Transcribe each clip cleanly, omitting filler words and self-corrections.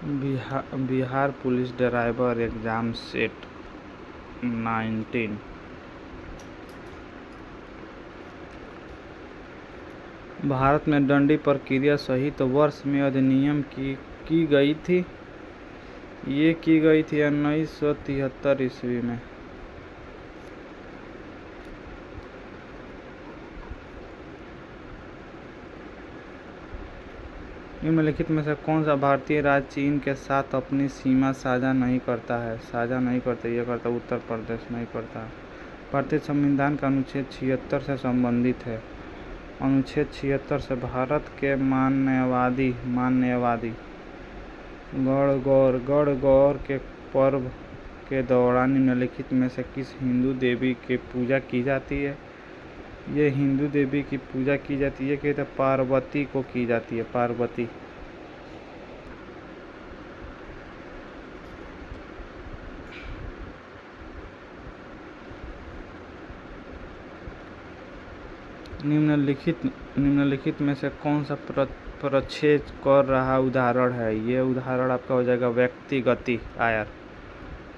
Bihar police driver exam set 19। Bharat में दंडी प्रक्रिया सहित वर्ष में अधिनियम की गई थी। ये की गई थी 1973 ईस्वी में। निम्नलिखित में से कौन सा भारतीय राज्य चीन के साथ अपनी सीमा साझा नहीं करता है? ये करता उत्तर प्रदेश नहीं करता। भारतीय संविधान का अनुच्छेद 76 से संबंधित है। अनुच्छेद 76 से भारत के मानववादी गणगौर के पर्व के दौरान निम्नलिखित में से किस हिंदू देवी की पूजा की जाती है? ये हिंदू देवी की पूजा की जाती है कि पार्वती को की जाती है। पार्वती। निम्नलिखित में से कौन सा प्रक्षेप कर रहा उदाहरण है? ये उदाहरण आपका हो जाएगा व्यक्तिगति आयर।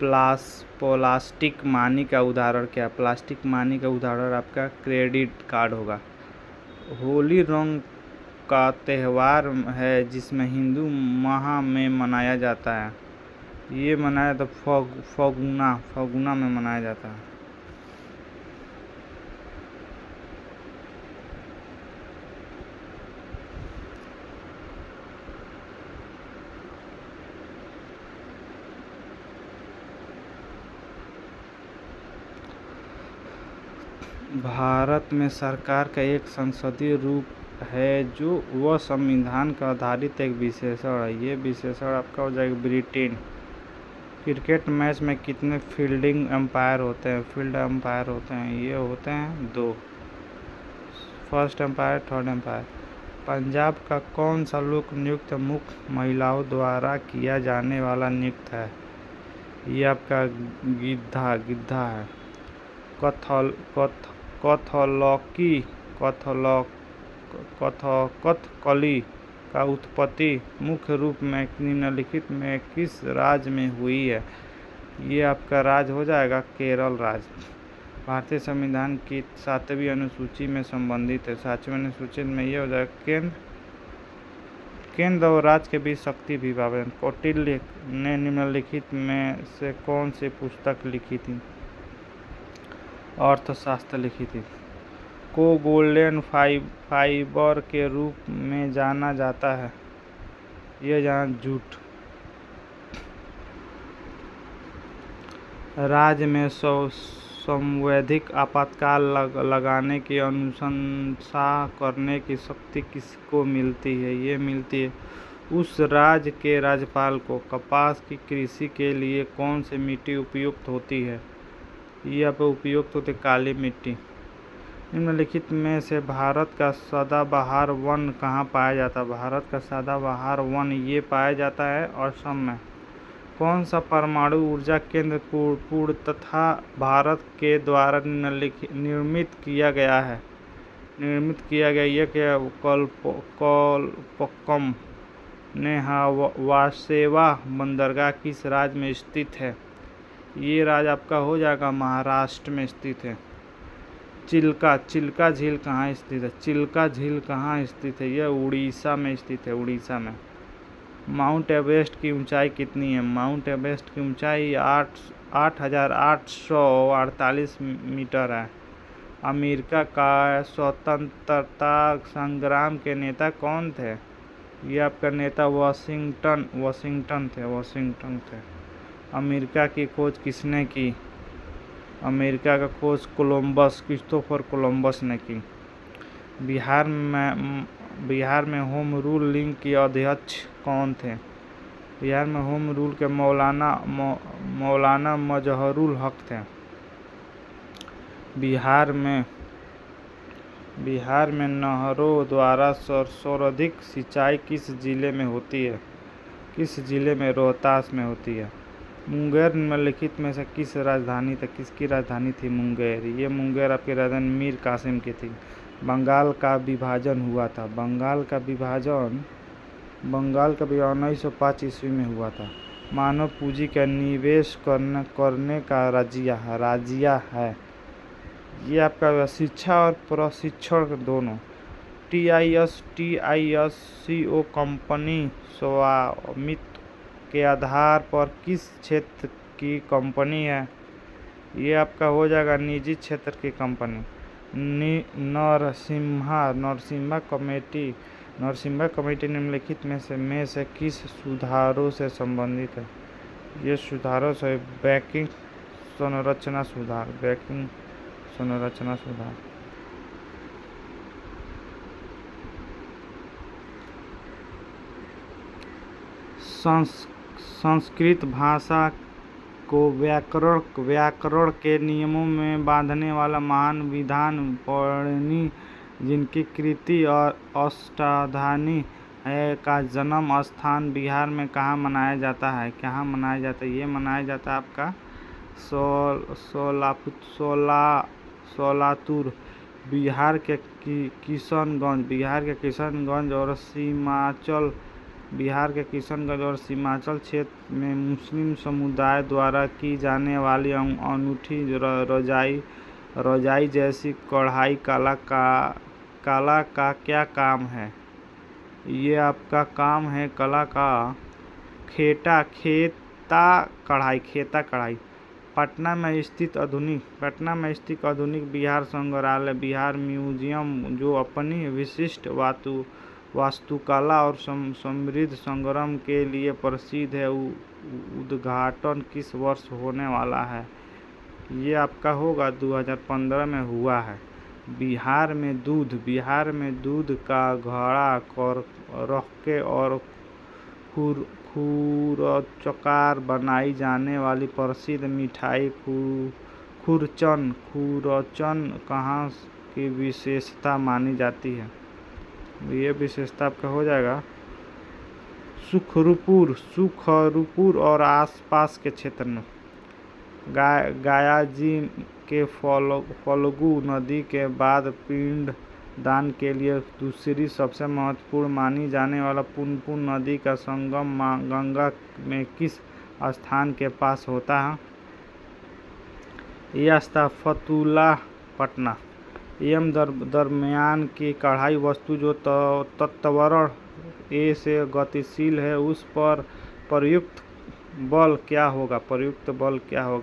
प्लास्टिक मनी का उदाहरण क्या? प्लास्टिक मनी का उदाहरण आपका क्रेडिट कार्ड होगा। होली रंग का त्यौहार है जिसमें हिंदू माह में मनाया जाता है। ये मनाया तो फगुना में मनाया जाता है। भारत में सरकार का एक संसदीय रूप है जो वह संविधान का आधारित एक विशेषण है। ये विशेषण आपका हो जाएगा ब्रिटेन। क्रिकेट मैच में कितने फील्डिंग एम्पायर होते हैं? फील्ड एम्पायर होते हैं, ये होते हैं 2, first umpire, third umpire. Punjab का कौन सा लोक नियुक्त मुख्य महिलाओं द्वारा किया जाने वाला नियुक्त है? ये आपका गिद्धा है। कथकली का उत्पत्ति मुख्य रूप में निम्नलिखित में किस राज्य में हुई है? ये आपका राज्य हो जाएगा केरल राज्य। भारतीय संविधान की 7वीं अनुसूची में संबंधित है। 7वीं अनुसूची में ये हो जाएगा केंद्र और राज्य के बीच शक्ति विभाजन। कौटिल्य ने निम्नलिखित में से कौन सी पुस्तक लिखी थी? अर्थशास्त्र लिखी थी। को गोल्डन फाइबर के रूप में जाना जाता है। ये जाना जूट। राज्य में संवैधानिक आपातकाल लगाने की अनुशंसा करने की शक्ति किसको मिलती है? ये मिलती है उस राज्य के राज्यपाल को। कपास की कृषि के लिए कौन सी मिट्टी उपयुक्त होती है? ये आप उपयुक्त होती काली मिट्टी। निम्नलिखित में से भारत का सदाबहार वन कहाँ पाया जाता है? भारत का सदाबहार वन ये पाया जाता है असम में। कौन सा परमाणु ऊर्जा केंद्र पूर्ण तथा भारत के द्वारा निर्मित किया गया है? ये क्या कलपक्कम ने वासेवा बंदरगाह किस राज्य में स्थित है? ये राज्य आपका हो जाएगा महाराष्ट्र में स्थित है। चिल्का झील कहाँ स्थित है? चिल्का झील कहाँ स्थित है? यह उड़ीसा में स्थित है। उड़ीसा में। माउंट एवरेस्ट की ऊंचाई कितनी है? माउंट एवरेस्ट की ऊंचाई 8,848 मीटर है। अमेरिका का स्वतंत्रता संग्राम के नेता कौन थे? ये आपका नेता वाशिंगटन थे। अमेरिका की खोज किसने की? अमेरिका का खोज क्रिस्टोफर कोलंबस ने की। बिहार में होम रूल लीग के अध्यक्ष कौन थे? बिहार में होम रूल के मौलाना मजहरुल हक थे। बिहार में नहरों द्वारा सर्वाधिक सिंचाई किस जिले में होती है? किस जिले में? रोहतास में होती है। मुंगेर निम्नलिखित में से किसकी राजधानी थी? मुंगेर। ये मुंगेर आपकी राजधानी मीर कासिम की थी। बंगाल का विभाजन हुआ था। बंगाल का विभाजन बंगाल का विभाजन 1905 ईस्वी में हुआ था। मानव पूंजी का निवेश करने का राजिया है। ये आपका शिक्षा और प्रशिक्षण दोनों। टीआईएससीओ कंपनी स्वामित्व के आधार पर किस क्षेत्र की कंपनी है? ये आपका हो जाएगा निजी क्षेत्र की कंपनी। नरसिम्हा कमेटी निम्नलिखित में से किस सुधारों से संबंधित है? ये सुधारों से बैंकिंग संरचना सुधार। संस्कृत भाषा को व्याकरण के नियमों में बांधने वाला महान विद्वान पाणिनि, जिनकी कृति और अष्टाध्यायी है, का जन्म स्थान बिहार में कहाँ मनाया जाता है? ये मनाया जाता है आपका सोलापुर, बिहार के किशनगंज और सीमांचल क्षेत्र में मुस्लिम समुदाय द्वारा की जाने वाली अनूठी रजाई जैसी कढ़ाई कला का क्या काम है? ये आपका काम है कला का खेता कढ़ाई। पटना में स्थित आधुनिक बिहार संग्रहालय, बिहार म्यूजियम, जो अपनी विशिष्ट वास्तुकला और समृद्ध संग्रह के लिए प्रसिद्ध है, उद्घाटन किस वर्ष होने वाला है? ये आपका होगा 2015 में हुआ है। बिहार में दूध का घड़ा रख के और खुरचकार बनाई जाने वाली प्रसिद्ध मिठाई खुरचन कहाँ की विशेषता मानी जाती है? ये विशेषता आपका हो जाएगा सुखरूपुर और आसपास के क्षेत्र में। गायाजी के फल्गु नदी के बाद पिंड दान के लिए दूसरी सबसे महत्वपूर्ण मानी जाने वाला पुनपुन नदी का संगम गंगा में किस स्थान के पास होता है? यह स्थान फतुल्ला पटना। एम दरम्यान की कढ़ाई वस्तु जो तत्वरण ए से गतिशील है, उस पर प्रयुक्त बल क्या होगा?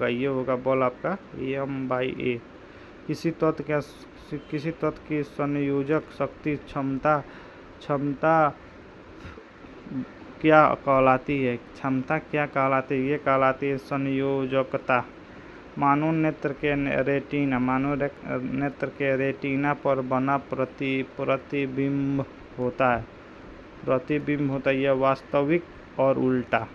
ये होगा बल आपका M/A। किसी तत्व की संयोजक शक्ति क्षमता क्या कहलाती है? ये कहलाती है संयोजकता। मानव नेत्र के रेटिना पर बना प्रतिबिंब होता है। यह वास्तविक और उल्टा।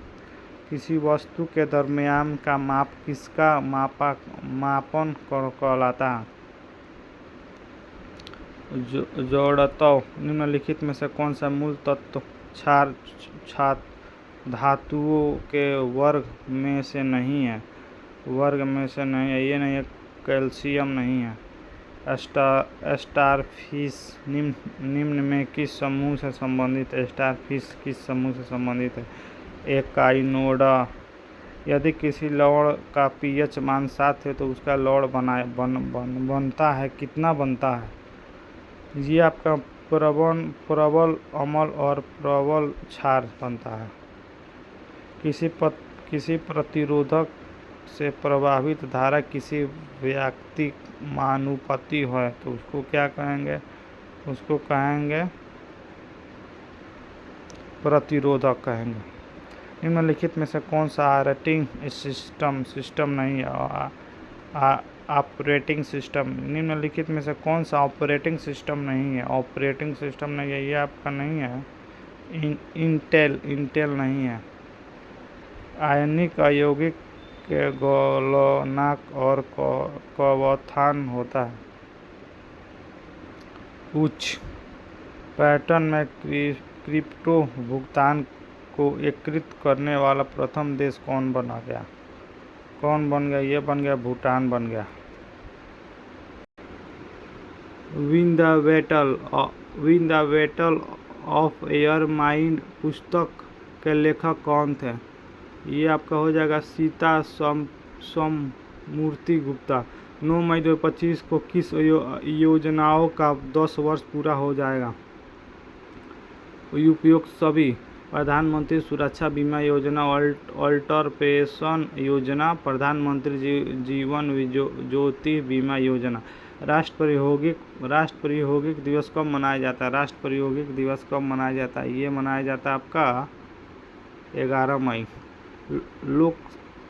किसी वस्तु के दरम्यान का माप किसका मापन कहलाता है? जड़त्व। निम्नलिखित में से कौन सा मूल तत्व क्षार धातुओं के वर्ग में से नहीं है? ये नहीं है, कैल्शियम नहीं है। स्टारफिश निम्न में किस समूह से संबंधित है? एकाइनोडा। यदि किसी लवण का pH मान 7 है तो उसका लवण बनता है कितना बनता है? ये आपका प्रबल अम्ल और प्रबल क्षार बनता है। किसी प्रतिरोधक से प्रवाहित धारा किसी व्यक्ति मानुपाती है तो उसको क्या कहेंगे? उसको कहेंगे प्रतिरोधक कहेंगे। निम्नलिखित में से कौन सा ऑपरेटिंग सिस्टम नहीं है? Operating system. निम्नलिखित में से कौन सा ऑपरेटिंग सिस्टम नहीं है? ये आपका नहीं है। इंटेल नहीं है। आयनिक अयौगिक के गलनांक और क्वथन होता है उच्च। पैटर्न में क्रिप्टो भुगतान को एकीकृत करने वाला प्रथम देश कौन बन गया? ये बन गया भूटान बन गया। Win the battle of air mind पुस्तक के लेखक कौन थे? ये आपका हो जाएगा सीता सममूर्ति गुप्ता। 9 मई 2025 को किस योजनाओं का 10 वर्ष पूरा हो जाएगा? उपयुक्त सभी: प्रधानमंत्री सुरक्षा बीमा योजना, अटल पेंशन योजना, प्रधानमंत्री जीवन ज्योति बीमा योजना। राष्ट्र प्रौद्योगिक दिवस कब मनाया जाता है? राष्ट्र प्रौद्योगिक दिवस कब मनाया जाता है? ये मनाया जाता है आपका 11 मई।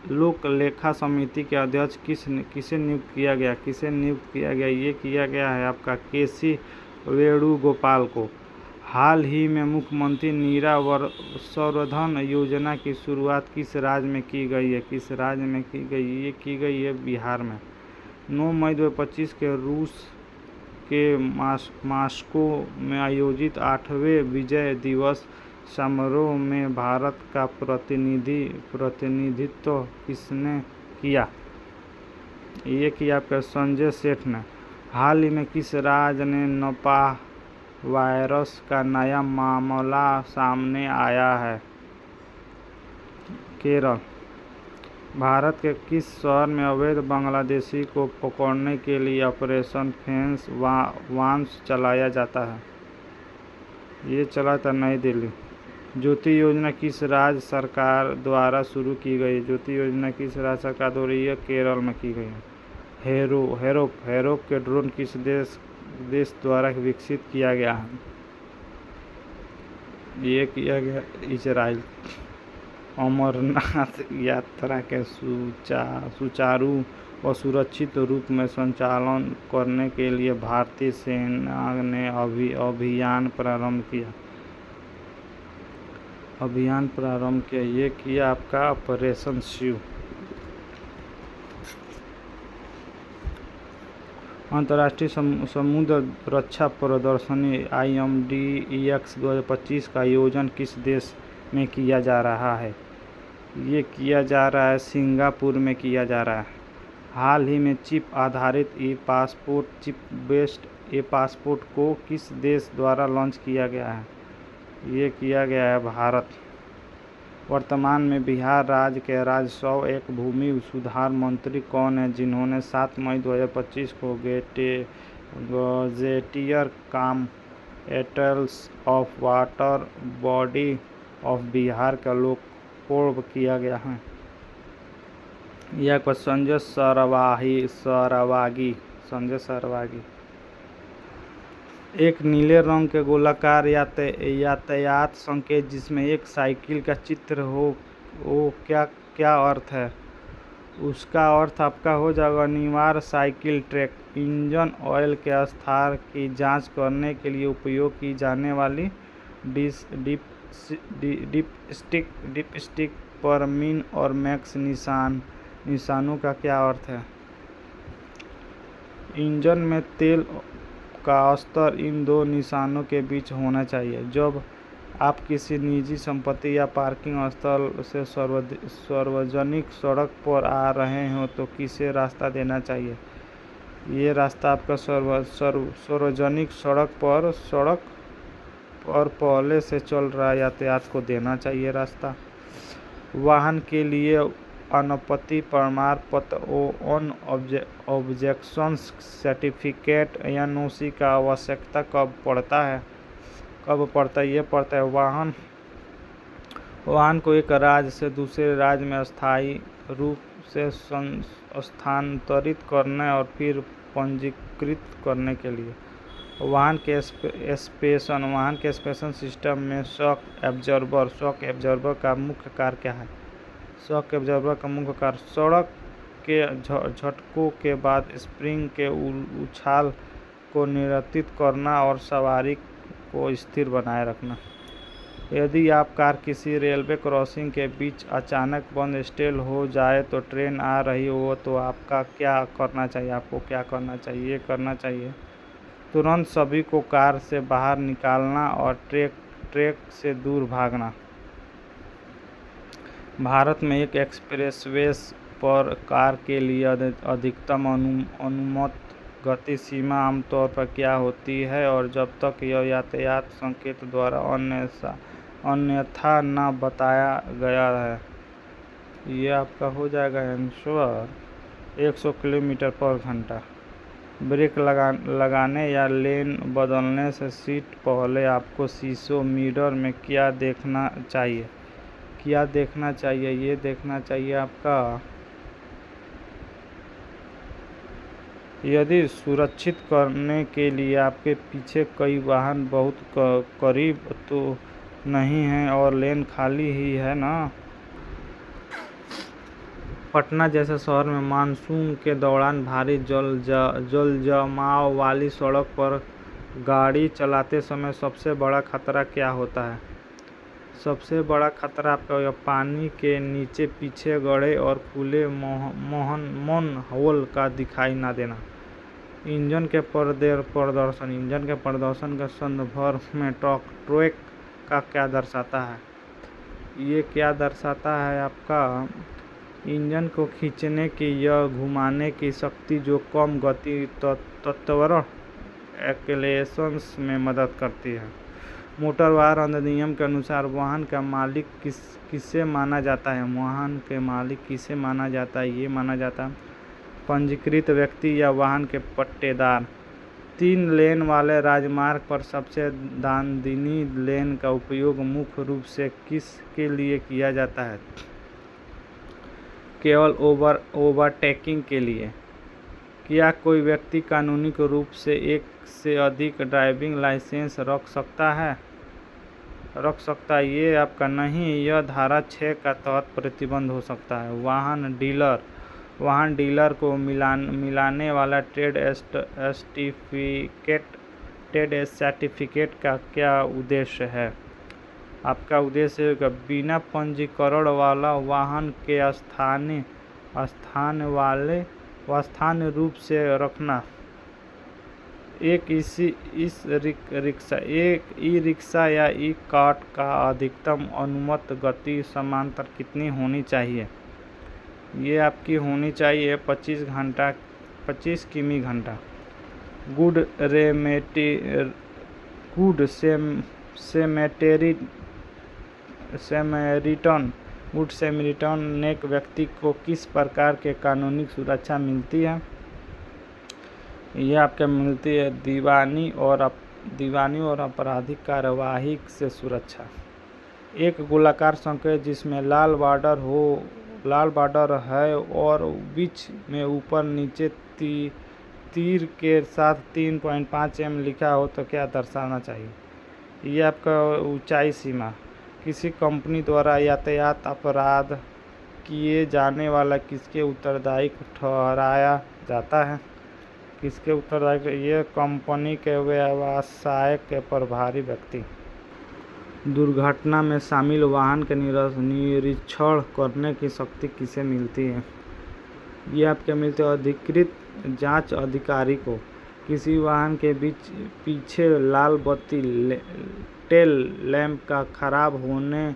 लोक लेखा समिति के अध्यक्ष किसे नियुक्त किया गया? ये किया गया है आपका केसी वेणुगोपाल को। हाल ही में मुख्यमंत्री नीरावर्धन योजना की शुरुआत किस राज्य में की गई है? ये की गई है बिहार में। 9 मई 2025 के रूस के मास्को में आयोजित 8वें विजय दिवस समारोह में भारत का प्रतिनिधित्व किसने किया? ये किया आपका संजय सेठ ने। हाल ही में किस राज्य ने निपाह वायरस का नया मामला सामने आया है? केरल। भारत के किस शहर में अवैध बांग्लादेशी को पकड़ने के लिए ऑपरेशन फेंस वांस चलाया जाता है? ये चला था नई दिल्ली। ज्योति योजना किस राज्य सरकार द्वारा शुरू की गई? ज्योति योजना किस राज्य सरकार द्वारा? ये केरल में की गई है। हेरोप के ड्रोन किस देश द्वारा विकसित किया गया है? ये किया गया इजराइल। अमरनाथ यात्रा के सुचारू और सुरक्षित रूप में संचालन करने के लिए भारतीय सेना ने अभियान प्रारंभ किया। ये किया आपका ऑपरेशन शिव। अंतर्राष्ट्रीय समुद्र रक्षा प्रदर्शनी IMDEX 2025 का आयोजन किस देश में किया जा रहा है? ये किया जा रहा है सिंगापुर में किया जा रहा है। हाल ही में चिप आधारित चिप बेस्ड पासपोर्ट को किस देश द्वारा लॉन्च किया गया है? ये किया गया है भारत। वर्तमान में बिहार राज्य के राजस्व एक भूमि सुधार मंत्री कौन है, जिन्होंने 7 मई 2025 को gazetteer cum atlas of water body ऑफ बिहार का लोकार्पण किया गया है? यह पर संजय सरवागी। एक नीले रंग के गोलाकार यातायात संकेत जिसमें एक साइकिल का चित्र हो क्या अर्थ है? उसका अर्थ आपका हो जाएगा अनिवार्य साइकिल ट्रैक। इंजन ऑयल के स्तर की जांच करने के लिए उपयोग की जाने वाली डिपस्टिक पर मिन और मैक्स निशानों का क्या अर्थ है? इंजन में तेल का स्तर इन दो निशानों के बीच होना चाहिए। जब आप किसी निजी संपत्ति या पार्किंग स्थल से सार्वजनिक सड़क पर आ रहे हो तो किसे रास्ता देना चाहिए? ये रास्ता आपका सार्वजनिक सड़क पर पहले से चल रहा यातायात को देना चाहिए रास्ता। वाहन के लिए अनुपत्ति प्रमाण पत्र ऑन ऑब्जेक्शन सर्टिफिकेट NOC का आवश्यकता कब पड़ता है? ये पड़ता है वाहन को एक राज्य से दूसरे राज्य में अस्थायी रूप से स्थानांतरित करने और फिर पंजीकृत करने के लिए। वाहन के स्पेशन सिस्टम में शॉक एब्जॉर्बर का मुख्य कार्य क्या है? शॉक एब्जॉर्बर का मुख्य कार्य सड़क के झटकों के बाद स्प्रिंग के उछाल को नियंत्रित करना और सवारी को स्थिर बनाए रखना। यदि आप कार किसी रेलवे क्रॉसिंग के बीच अचानक बंद स्टेल हो जाए तो ट्रेन आ रही हो तो आपको क्या करना चाहिए? ये करना चाहिए तुरंत सभी को कार से बाहर निकालना और ट्रैक से दूर भागना। भारत में एक एक्सप्रेसवे पर कार के लिए अधिकतम अनुमत गति सीमा आमतौर पर क्या होती है और जब तक यह यातायात संकेत द्वारा अन्यथा न बताया गया है। ये आपका हो जाएगा आंसर 100 किलोमीटर पर घंटा। ब्रेक लगाने या लेन बदलने से सीट पहले आपको शीशों मिरर में क्या देखना चाहिए? ये देखना चाहिए आपका, यदि सुरक्षित करने के लिए आपके पीछे कई वाहन बहुत करीब तो नहीं है और लेन खाली ही है ना। पटना जैसे शहर में मानसून के दौरान भारी जल जमाव वाली सड़क पर गाड़ी चलाते समय सबसे बड़ा खतरा क्या होता है? सबसे बड़ा खतरा आपका पानी के नीचे पीछे गड्ढे और खुले मनहोल का दिखाई ना देना। इंजन के प्रदर्शन के संदर्भ में ट्रैक का क्या दर्शाता है? ये क्या दर्शाता है आपका, इंजन को खींचने की या घुमाने की शक्ति जो कम गति तत्व एक्सेलरेशन में मदद करती है। मोटर वाहन अधिनियम के अनुसार वाहन का मालिक किसे माना जाता है? वाहन के मालिक किसे माना जाता है? ये माना जाता है पंजीकृत व्यक्ति या वाहन के पट्टेदार। 3 लेन वाले राजमार्ग पर सबसे दाहिनी लेन का उपयोग मुख्य रूप से किसके लिए किया जाता है? केवल ओवरटेकिंग के लिए। क्या कोई व्यक्ति कानूनी रूप से एक से अधिक ड्राइविंग लाइसेंस रख सकता है? ये आपका नहीं, यह धारा 6 का तहत प्रतिबंध हो सकता है। वाहन डीलर को मिलाने वाला ट्रेड सर्टिफिकेट का क्या उद्देश्य है? आपका उद्देश्य है बिना पंजीकरण वाला वाहन के स्थानीय रूप से रखना। एक ई-रिक्शा या ई-कार्ट का अधिकतम अनुमत गति समांतर कितनी होनी चाहिए? ये आपकी होनी चाहिए 25 किमी घंटा। गुड सैमरिटन नेक व्यक्ति को किस प्रकार के कानूनी सुरक्षा मिलती है? यह आपको मिलती है दीवानी और आपराधिक कार्यवाही से सुरक्षा। एक गोलाकार संकेत जिसमें लाल बॉर्डर है और बीच में ऊपर नीचे तीर के साथ 3.5 m लिखा हो तो क्या दर्शाना चाहिए? ये आपका ऊंचाई सीमा। किसी कंपनी द्वारा यातायात अपराध किए जाने वाला किसके उत्तरदायी ठहराया जाता है? किसके उत्तरदायी? ये कंपनी के व्यवसाय के प्रभारी व्यक्ति। दुर्घटना में शामिल वाहन के निरीक्षण करने की शक्ति किसे मिलती है? ये आपके मिलते अधिकृत जांच अधिकारी को। किसी वाहन के पीछे लाल बत्ती टेल लैंप का खराब होने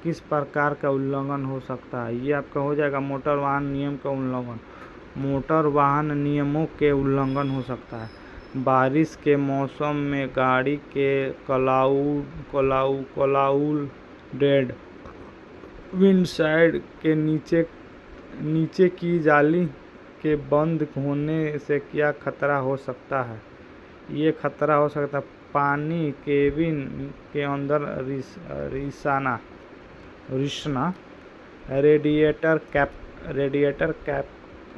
किस प्रकार का उल्लंघन हो सकता है? ये आपका हो जाएगा मोटर वाहन नियम का उल्लंघन। मोटर वाहन नियमों के उल्लंघन हो सकता है। बारिश के मौसम में गाड़ी के क्लाउडेड विंडसाइड के नीचे की जाली के बंद होने से क्या खतरा हो सकता है? ये खतरा हो सकता है पानी केबिन के अंदर रिसना। रेडिएटर कैप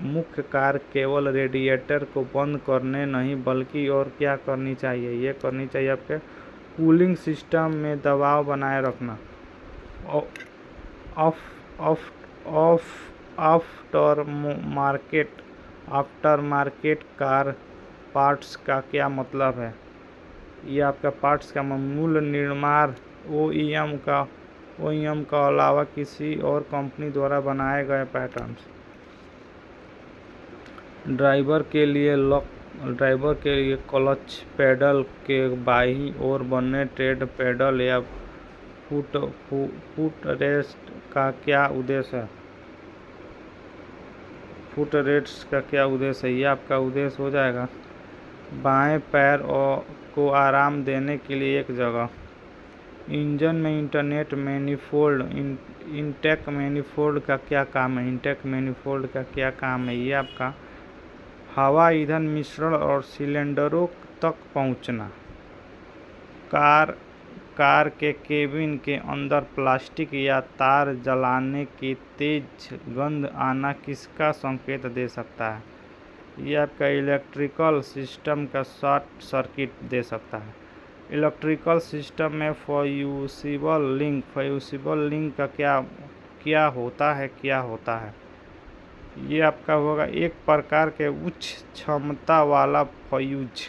मुख्य कार्य केवल रेडिएटर को बंद करने नहीं बल्कि और क्या करनी चाहिए? ये करनी चाहिए आपके कूलिंग सिस्टम में दबाव बनाए रखना। आफ्टर मार्केट कार पार्ट्स का क्या मतलब है? ये आपका पार्ट्स का मूल निर्माण OEM का अलावा किसी और कंपनी द्वारा बनाए गए पैटर्न्स। ड्राइवर के लिए क्लच पेडल के बाईं ओर बने ट्रेड पेडल या फुट रेस्ट का क्या उद्देश्य है? फुट रेस्ट का क्या उद्देश्य है? ये आपका उद्देश्य हो जाएगा बाएं पैर को आराम देने के लिए एक जगह। इंजन में इंटरनेट मैनिफोल्ड इंटेक मैनिफोल्ड का क्या काम है? इंटेक मैनिफोल्ड का क्या काम है? ये आपका हवा ईंधन मिश्रण और सिलेंडरों तक पहुंचना। कार के केबिन के अंदर प्लास्टिक या तार जलाने की तेज गंध आना किसका संकेत दे सकता है? ये आपका इलेक्ट्रिकल सिस्टम का शॉर्ट सर्किट दे सकता है। इलेक्ट्रिकल सिस्टम में फ्यूसिबल लिंक का क्या होता है? ये आपका होगा एक प्रकार के उच्च क्षमता वाला फ्यूज।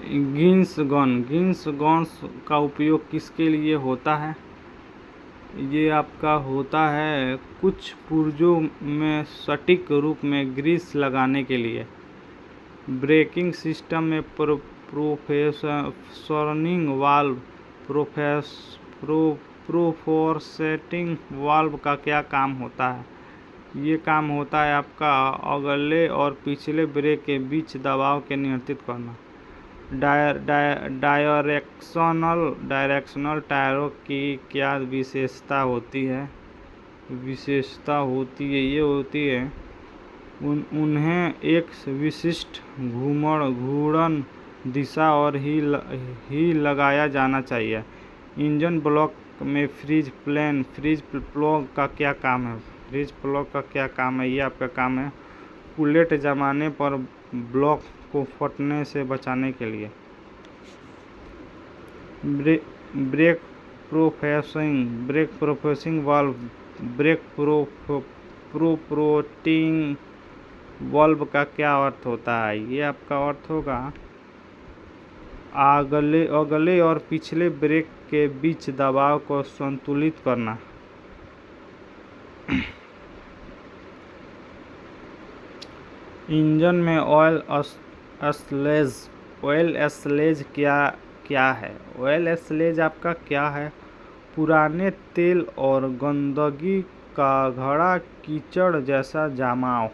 गिन्स गन का उपयोग किसके लिए होता है? ये आपका होता है कुछ पुर्जों में सटीक रूप में ग्रीस लगाने के लिए। ब्रेकिंग सिस्टम में प्रोफोर्सेटिंग वाल्व का क्या काम होता है? ये काम होता है आपका अगले और पिछले ब्रेक के बीच दबाव के नियंत्रित करना। डायरेक्शनल टायरों की क्या विशेषता होती है? ये होती है उन्हें एक विशिष्ट घूर्णन दिशा और ही लगाया जाना चाहिए। इंजन ब्लॉक में फ्रीज प्लग का क्या काम है? फ्रीज प्लग का क्या काम है? ये आपका काम है कूलेंट जमाने पर ब्लॉक को फटने से बचाने के लिए। ब्रेक प्रोफेसिंग वाल्व प्रोपोर्टिंग वाल्व का क्या अर्थ होता है? ये आपका अर्थ होगा अगले और पिछले ब्रेक के बीच दबाव को संतुलित करना। इंजन में ऑयल स्लेज क्या है? ऑयल स्लेज आपका क्या है? पुराने तेल और गंदगी का घड़ा, कीचड़ जैसा जमाव।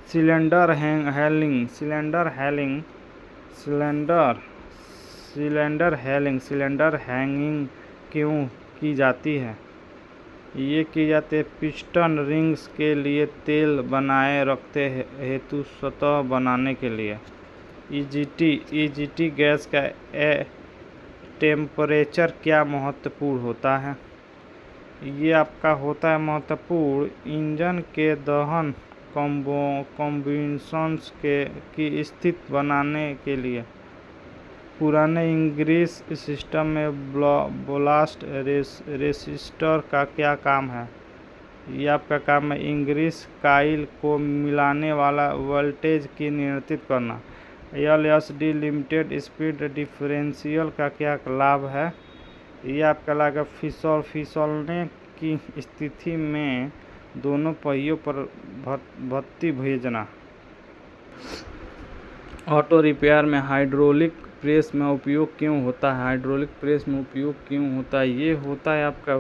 सिलेंडर हैंगिंग क्यों की जाती है? ये की जाती है पिस्टन रिंग्स के लिए तेल बनाए रखते हेतु सतह बनाने के लिए। ईजीटी गैस का टेम्परेचर क्या महत्वपूर्ण होता है? ये आपका होता है महत्वपूर्ण इंजन के दहन कॉम्बिनेशंस की स्थिति बनाने के लिए। पुराने इंग्लिश सिस्टम में ब्लास्ट रेसिस्टर का क्या काम है? ये आपका काम है इंग्लिश कॉइल को मिलाने वाला वोल्टेज की नियंत्रित करना। एलएसडी लिमिटेड स्पीड डिफरेंशियल का क्या लाभ है? ये आपका लाभ फिसलने की स्थिति में दोनों पहियों पर भत्ती भेजना। ऑटो रिपेयर में हाइड्रोलिक प्रेस में उपयोग क्यों होता है? हाइड्रोलिक प्रेस में उपयोग क्यों होता है? ये होता है आपका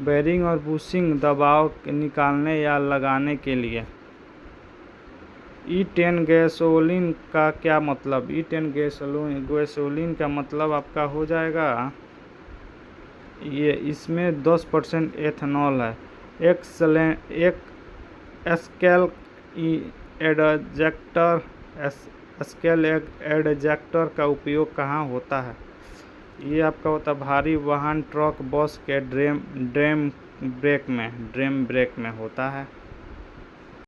बेरिंग और बुशिंग दबाव निकालने या लगाने के लिए। E10 गैसोलीन का क्या मतलब? E10 गैसोलीन का मतलब आपका हो जाएगा ये इसमें 10% एथेनॉल है। एक स्केल एडजस्टर का उपयोग कहाँ होता है? ये आपका होता है भारी वाहन ट्रक बस के ड्रम ब्रेक में होता है।